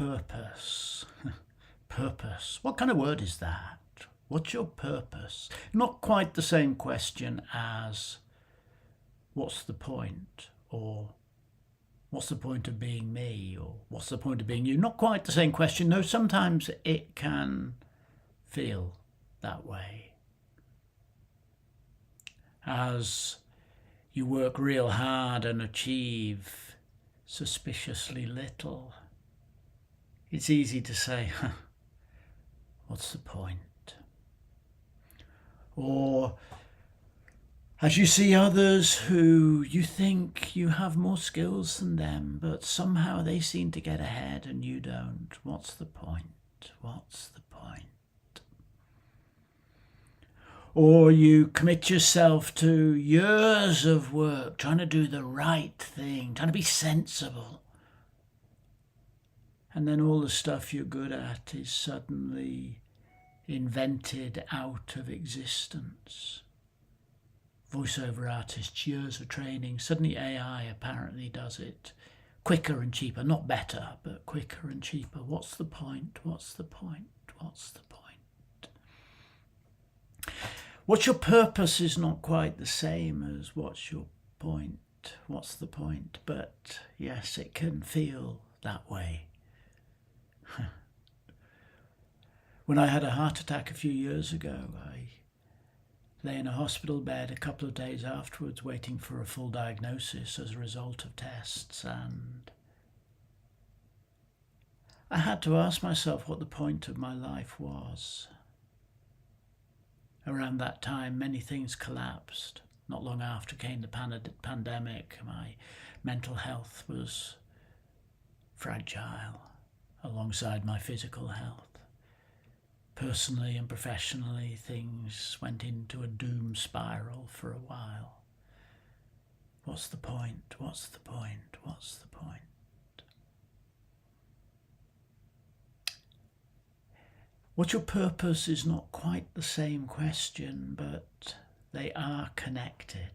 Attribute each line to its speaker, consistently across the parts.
Speaker 1: purpose? Purpose. What kind of word is that? What's your purpose? Not quite the same question as what's the point, or what's the point of being me, or what's the point of being you? Not quite the same question. No, sometimes it can feel that way. As you work real hard and achieve suspiciously little, it's easy to say, what's the point? Or as you see others who you think you have more skills than them, but somehow they seem to get ahead and you don't. What's the point? What's the point? Or you commit yourself to years of work, trying to do the right thing, trying to be sensible. And then all the stuff you're good at is suddenly invented out of existence. Voiceover artists, years of training, suddenly AI apparently does it quicker and cheaper, not better, but quicker and cheaper. What's the point? What's the point? What's the point? What's your purpose is not quite the same as what's your point. What's the point? But yes, it can feel that way. When I had a heart attack a few years ago, I lay in a hospital bed a couple of days afterwards waiting for a full diagnosis as a result of tests, and I had to ask myself what the point of my life was. Around that time, many things collapsed. Not long after came the pandemic. My mental health was fragile alongside my physical health. Personally and professionally, things went into a doom spiral for a while. What's the point? What's the point? What's the point? What's your purpose is not quite the same question, but they are connected.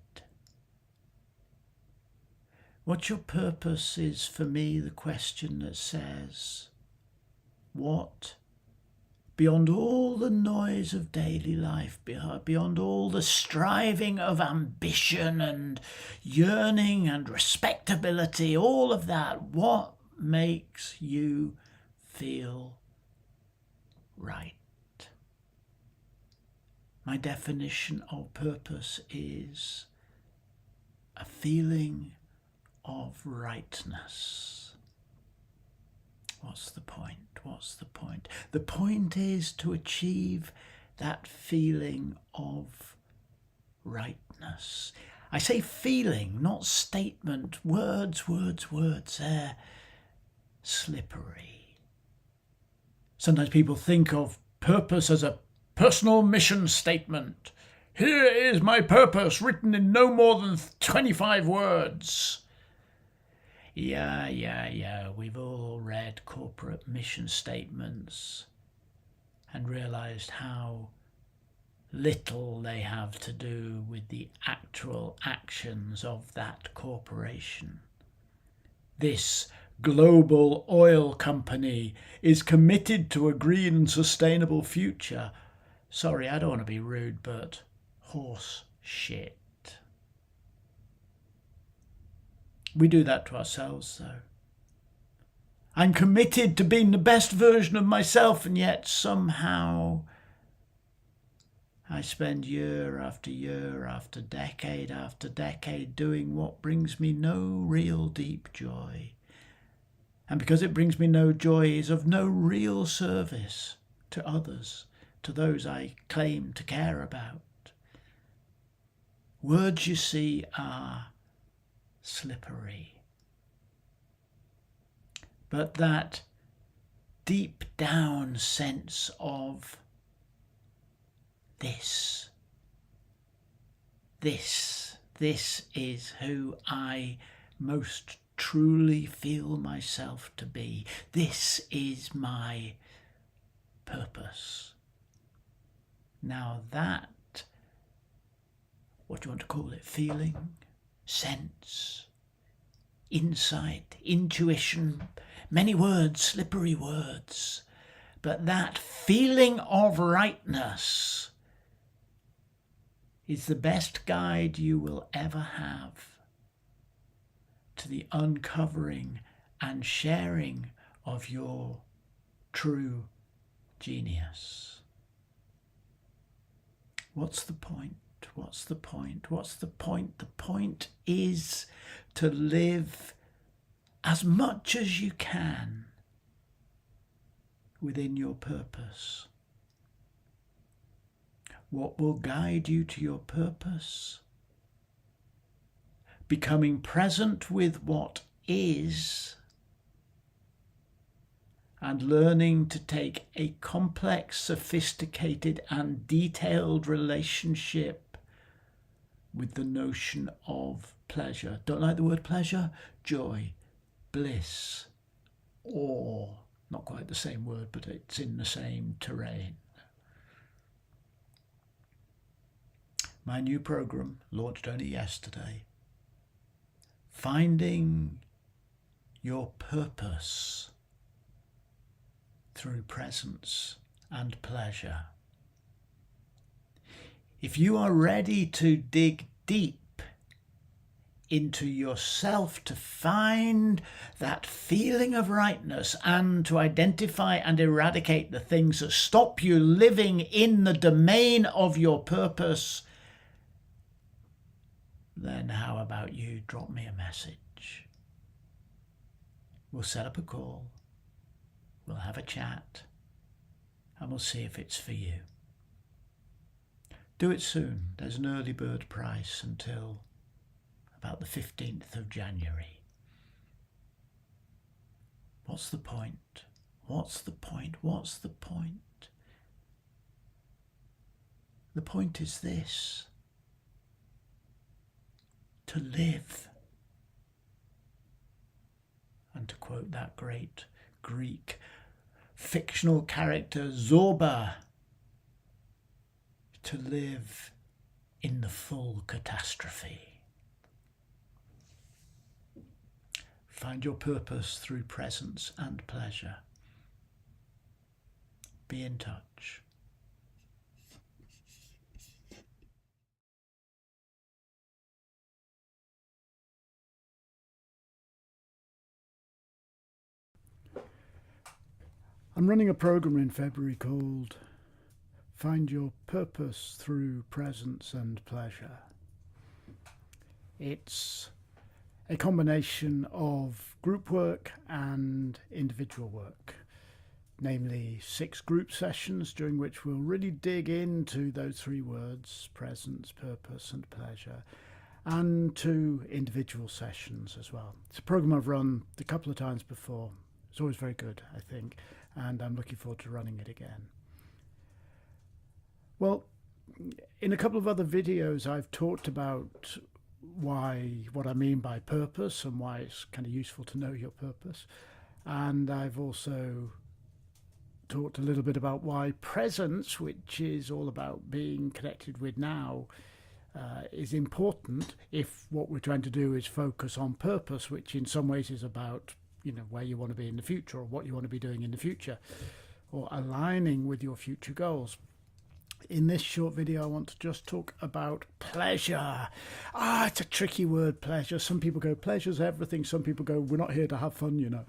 Speaker 1: What's your purpose is, for me, the question that says, what, beyond all the noise of daily life, beyond all the striving of ambition and yearning and respectability, all of that, what makes you feel right? My definition of purpose is a feeling of rightness. What's the point? What's the point? The point is to achieve that feeling of rightness. I say feeling, not statement. Words, they're slippery. Sometimes people think of purpose as a personal mission statement. Here is my purpose, written in no more than 25 words. Yeah. We've all read corporate mission statements and realised how little they have to do with the actual actions of that corporation. This global oil company is committed to a green and sustainable future. Sorry, I don't want to be rude, but horse shit. We do that to ourselves, though. I'm committed to being the best version of myself, and yet somehow I spend year after year after decade doing what brings me no real deep joy. And because it brings me no joy, is of no real service to others, to those I claim to care about. Words, you see, are slippery. But that deep down sense of this is who I most truly feel myself to be. This is my purpose. Now that, what do you want to call it? Feeling, sense, insight, intuition, Many words, slippery words. But that feeling of rightness is the best guide you will ever have to the uncovering and sharing of your true genius. What's the point? What's the point? What's the point? The point is to live as much as you can within your purpose. What will guide you to your purpose? Becoming present with what is and learning to take a complex, sophisticated and detailed relationship with the notion of pleasure. Don't like the word pleasure? Joy, bliss, awe. Not quite the same word, but it's in the same terrain. My new program, launched only yesterday, Finding Your Purpose Through Presence and Pleasure. If you are ready to dig deep into yourself to find that feeling of rightness and to identify and eradicate the things that stop you living in the domain of your purpose, then how about you drop me a message? We'll set up a call, we'll have a chat, and we'll see if it's for you. Do it soon. There's an early bird price until about the 15th of January. What's the point? What's the point? What's the point? The point is this: to live. And to quote that great Greek fictional character Zorba, to live in the full catastrophe. Find your purpose through presence and pleasure. Be in touch. I'm running a program in February called Find Your Purpose Through Presence and Pleasure. It's a combination of group work and individual work, namely 6 group sessions during which we'll really dig into those 3 words, presence, purpose and pleasure, and 2 individual sessions as well. It's a program I've run a couple of times before. It's always very good, I think, and I'm looking forward to running it again. Well, in a couple of other videos I've talked about what I mean by purpose and why it's kind of useful to know your purpose. And I've also talked a little bit about why presence, which is all about being connected with now, is important if what we're trying to do is focus on purpose, which in some ways is about, where you want to be in the future or what you want to be doing in the future or aligning with your future goals. In this short video, I want to just talk about pleasure. It's a tricky word, pleasure. Some people go, pleasure's everything. Some people go, we're not here to have fun,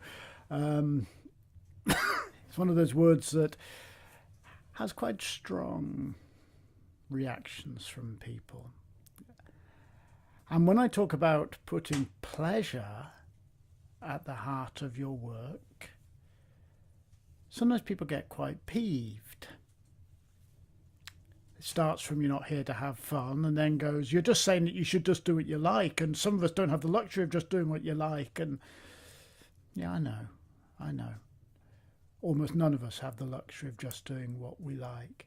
Speaker 1: It's one of those words that has quite strong reactions from people. And when I talk about putting pleasure at the heart of your work, sometimes people get quite peeved. It starts from you're not here to have fun and then goes, you're just saying that you should just do what you like, and some of us don't have the luxury of just doing what you like. And yeah, I know. Almost none of us have the luxury of just doing what we like.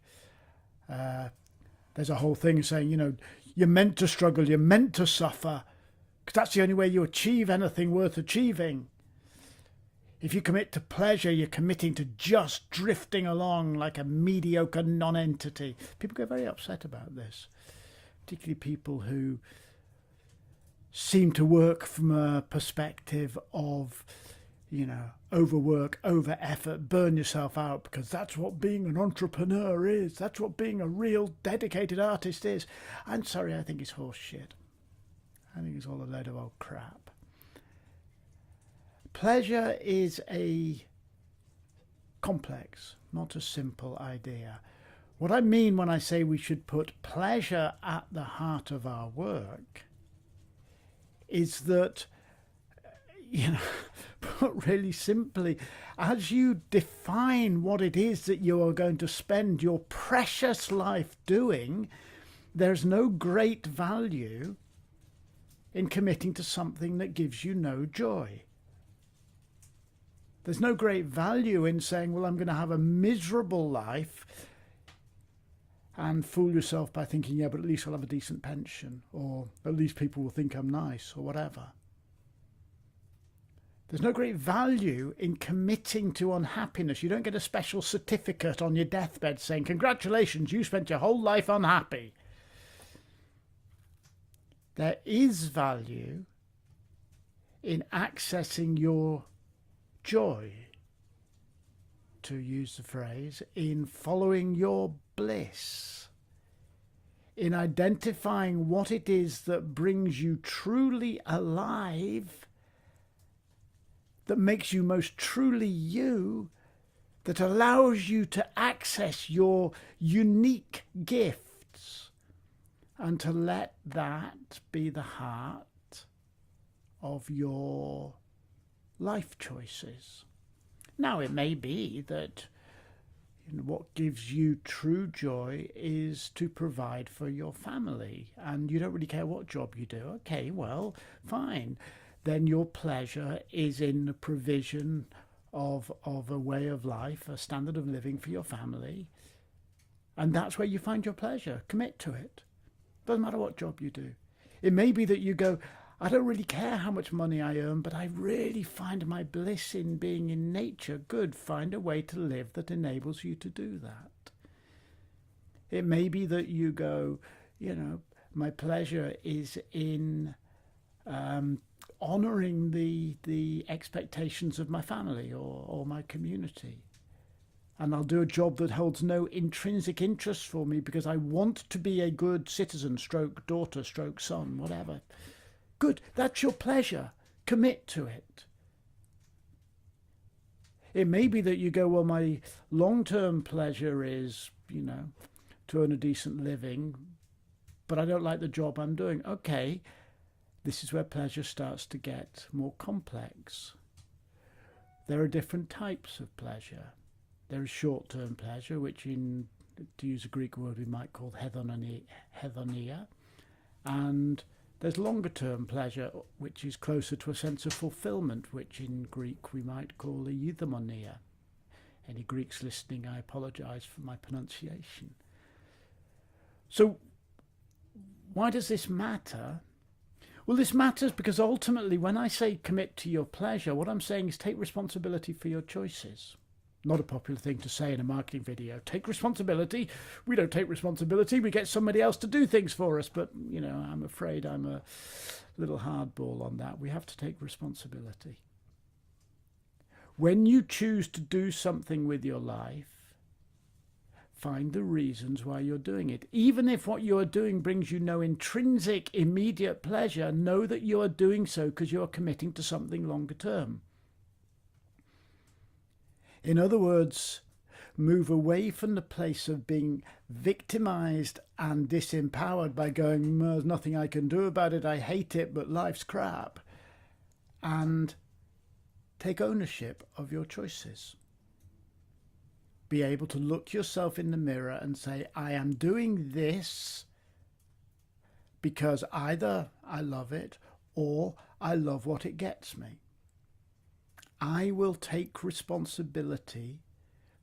Speaker 1: There's a whole thing saying, you're meant to struggle, you're meant to suffer, because that's the only way you achieve anything worth achieving. If you commit to pleasure, you're committing to just drifting along like a mediocre non-entity. People get very upset about this, particularly people who seem to work from a perspective of, overwork, over effort, burn yourself out, because that's what being an entrepreneur is. That's what being a real dedicated artist is. I'm sorry, I think it's horse shit. I think it's all a load of old crap. Pleasure is a complex, not a simple idea. What I mean when I say we should put pleasure at the heart of our work is that, put really simply, as you define what it is that you are going to spend your precious life doing, there's no great value in committing to something that gives you no joy. There's no great value in saying, well, I'm going to have a miserable life, and fool yourself by thinking, yeah, but at least I'll have a decent pension, or at least people will think I'm nice, or whatever. There's no great value in committing to unhappiness. You don't get a special certificate on your deathbed saying, congratulations, you spent your whole life unhappy. There is value in accessing your joy, to use the phrase, in following your bliss, in identifying what it is that brings you truly alive, that makes you most truly you, that allows you to access your unique gifts, and to let that be the heart of your life choices. Now, it may be that what gives you true joy is to provide for your family, and you don't really care what job you do. Okay, well, fine. Then your pleasure is in the provision of a way of life, a standard of living for your family, and that's where you find your pleasure. Commit to it. Doesn't matter what job you do. It may be that you go, I don't really care how much money I earn, but I really find my bliss in being in nature. Good. Find a way to live that enables you to do that. It may be that you go, my pleasure is in honouring the expectations of my family or my community. And I'll do a job that holds no intrinsic interest for me because I want to be a good citizen, stroke daughter, stroke son, whatever. Good, that's your pleasure. Commit to it. It may be that you go, well, my long-term pleasure is, to earn a decent living, but I don't like the job I'm doing. Okay, this is where pleasure starts to get more complex. There are different types of pleasure. There is short-term pleasure, which to use a Greek word, we might call hedonia, and there's longer-term pleasure, which is closer to a sense of fulfillment, which in Greek we might call eudaimonia. Any Greeks listening, I apologise for my pronunciation. So why does this matter? Well, this matters because ultimately when I say commit to your pleasure, what I'm saying is take responsibility for your choices. Not a popular thing to say in a marketing video. Take responsibility. We don't take responsibility. We get somebody else to do things for us. But, I'm afraid I'm a little hardball on that. We have to take responsibility. When you choose to do something with your life, find the reasons why you're doing it. Even if what you're doing brings you no intrinsic, immediate pleasure, know that you are doing so because you're committing to something longer term. In other words, move away from the place of being victimized and disempowered by going, there's nothing I can do about it, I hate it, but life's crap, and take ownership of your choices. Be able to look yourself in the mirror and say, I am doing this because either I love it or I love what it gets me. I will take responsibility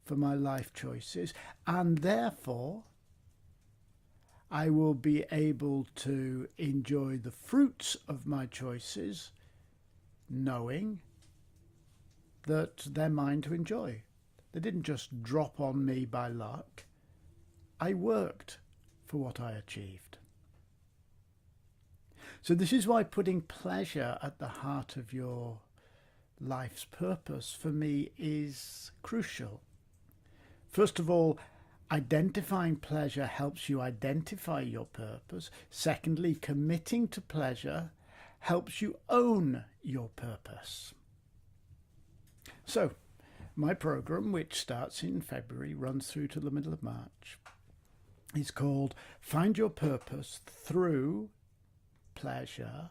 Speaker 1: for my life choices, and therefore I will be able to enjoy the fruits of my choices, knowing that they're mine to enjoy. They didn't just drop on me by luck. I worked for what I achieved. So this is why putting pleasure at the heart of your life's purpose for me is crucial. First of all, identifying pleasure helps you identify your purpose. Secondly, committing to pleasure helps you own your purpose. So, my program, which starts in February, runs through to the middle of March, is called Find Your Purpose Through Pleasure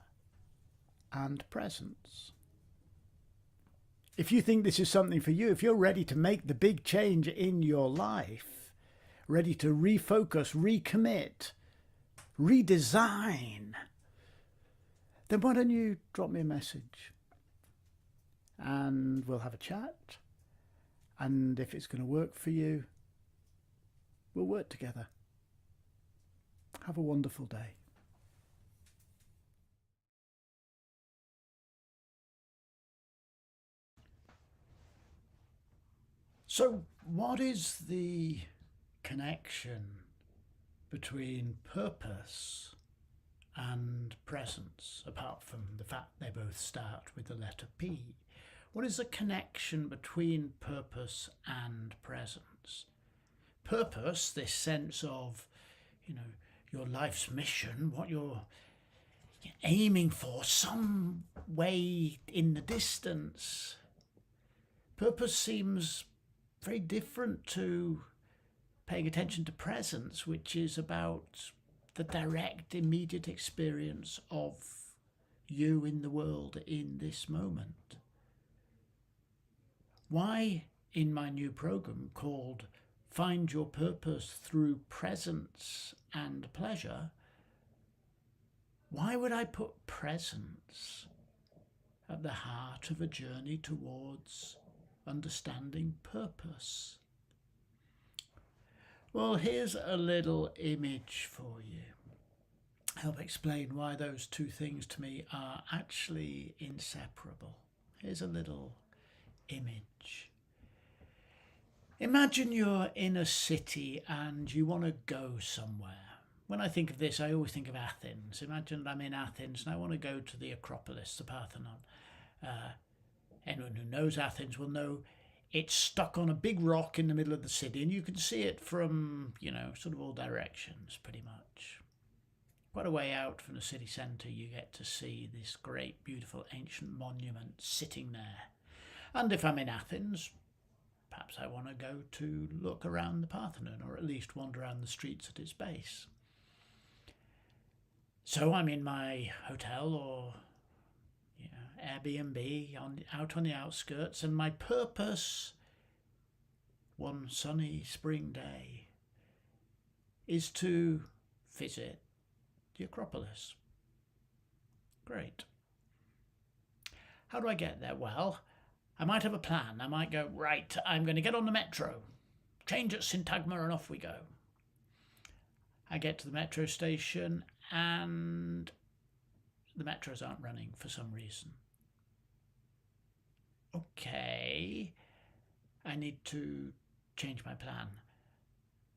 Speaker 1: and Presence. If you think this is something for you, if you're ready to make the big change in your life, ready to refocus, recommit, redesign, then why don't you drop me a message and we'll have a chat. And if it's going to work for you, we'll work together. Have a wonderful day. So, what is the connection between purpose and presence, apart from the fact they both start with the letter P? What is the connection between purpose and presence? Purpose, this sense of, your life's mission, what you're aiming for, some way in the distance. Purpose seems very different to paying attention to presence, which is about the direct, immediate experience of you in the world in this moment. Why, in my new program called Find Your Purpose Through Presence and Pleasure, why would I put presence at the heart of a journey towards understanding purpose? Well, here's a little image for you. Help explain why those two things to me are actually inseparable. Here's a little image. Imagine you're in a city and you want to go somewhere. When I think of this, I always think of Athens. Imagine I'm in Athens and I want to go to the Acropolis, the Parthenon. Anyone who knows Athens will know it's stuck on a big rock in the middle of the city, and you can see it from, sort of all directions, pretty much. Quite a way out from the city centre, you get to see this great, beautiful, ancient monument sitting there. And if I'm in Athens, perhaps I want to go to look around the Parthenon, or at least wander around the streets at its base. So I'm in my hotel or Airbnb out on the outskirts, and my purpose one sunny spring day is to visit the Acropolis. Great. How do I get there? Well, I might have a plan. I might go, right, I'm going to get on the metro, change at Syntagma, and off we go. I get to the metro station and the metros aren't running for some reason. Okay, I need to change my plan.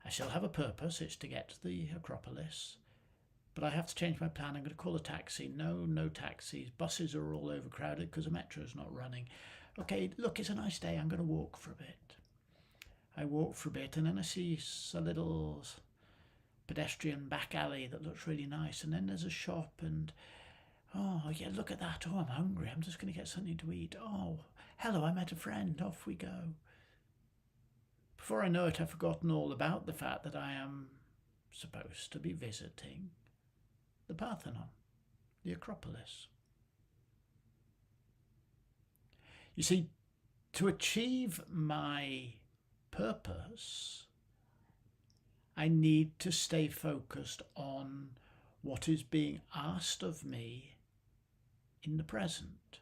Speaker 1: I still have a purpose, it's to get to the Acropolis, but I have to change my plan. I'm going to call a taxi. No taxis. Buses are all overcrowded because the metro's not running. Okay, look, it's a nice day. I'm going to walk for a bit. I walk for a bit and then I see a little pedestrian back alley that looks really nice, and then there's a shop, and oh yeah, look at that. Oh, I'm hungry. I'm just going to get something to eat. Oh, hello, I met a friend. Off we go. Before I know it, I've forgotten all about the fact that I am supposed to be visiting the Parthenon, the Acropolis. You see, to achieve my purpose, I need to stay focused on what is being asked of me in the present.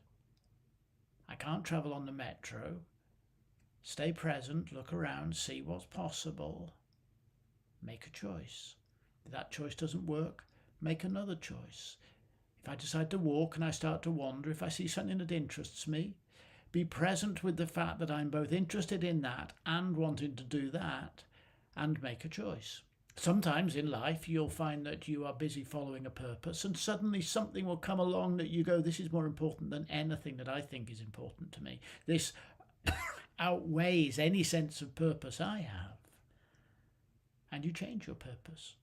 Speaker 1: I can't travel on the metro. Stay present, look around, see what's possible, make a choice. If that choice doesn't work, make another choice. If I decide to walk and I start to wander, if I see something that interests me, be present with the fact that I'm both interested in that and wanting to do that, and make a choice. Sometimes in life you'll find that you are busy following a purpose and suddenly something will come along that you go, this is more important than anything that I think is important to me. This outweighs any sense of purpose I have. And you change your purpose.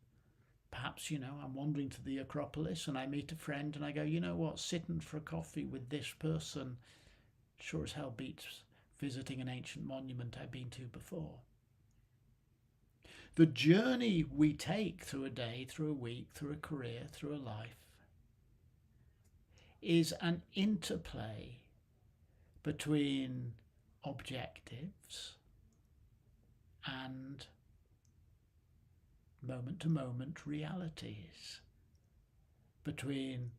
Speaker 1: Perhaps, I'm wandering to the Acropolis and I meet a friend and I go, you know what, sitting for a coffee with this person sure as hell beats visiting an ancient monument I've been to before. The journey we take through a day, through a week, through a career, through a life is an interplay between objectives and moment-to-moment realities, between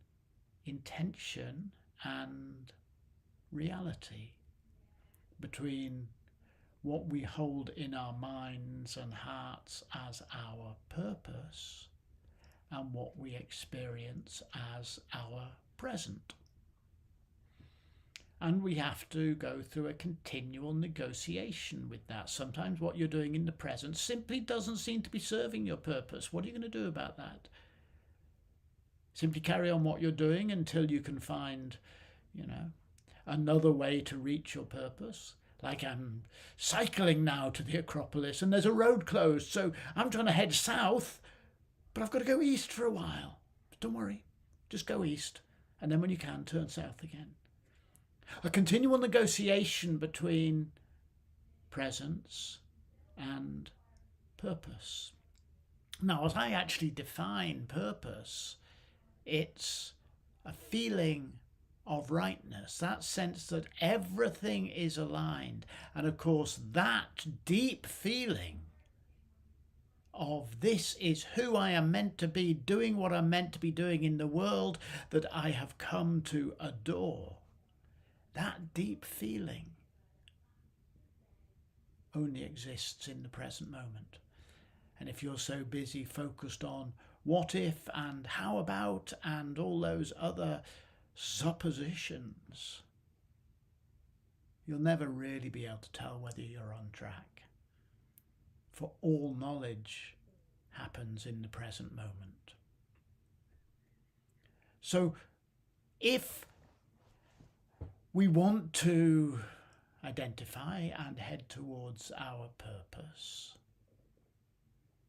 Speaker 1: intention and reality, between what we hold in our minds and hearts as our purpose and what we experience as our present. And we have to go through a continual negotiation with that. Sometimes what you're doing in the present simply doesn't seem to be serving your purpose. What are you going to do about that? Simply carry on what you're doing until you can find, another way to reach your purpose. Like I'm cycling now to the Acropolis and there's a road closed, so I'm trying to head south, but I've got to go east for a while. But don't worry, just go east, and then when you can, turn south again. A continual negotiation between presence and purpose. Now, as I actually define purpose, it's a feeling of rightness, that sense that everything is aligned. And of course, that deep feeling of this is who I am meant to be, doing what I'm meant to be doing in the world that I have come to adore. That deep feeling only exists in the present moment. And if you're so busy focused on what if and how about and all those other suppositions, you'll never really be able to tell whether you're on track. For all knowledge happens in the present moment. So if we want to identify and head towards our purpose,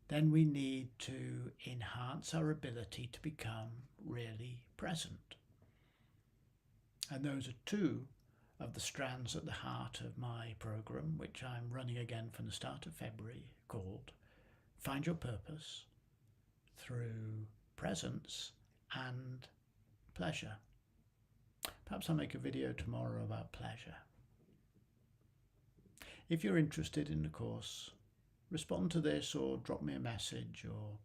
Speaker 1: then we need to enhance our ability to become really present. And those are two of the strands at the heart of my program, which I'm running again from the start of February, called Find Your Purpose Through Presence and Pleasure. Perhaps I'll make a video tomorrow about pleasure. If you're interested in the course, respond to this or drop me a message or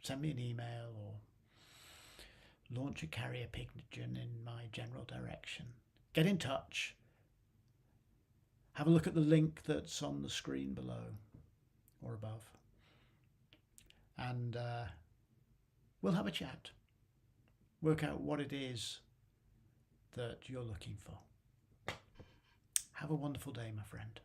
Speaker 1: send me an email or launch a carrier pigeon in my general direction. Get in touch. Have a look at the link that's on the screen below or above. And we'll have a chat. Work out what it is that you're looking for. Have a wonderful day, my friend.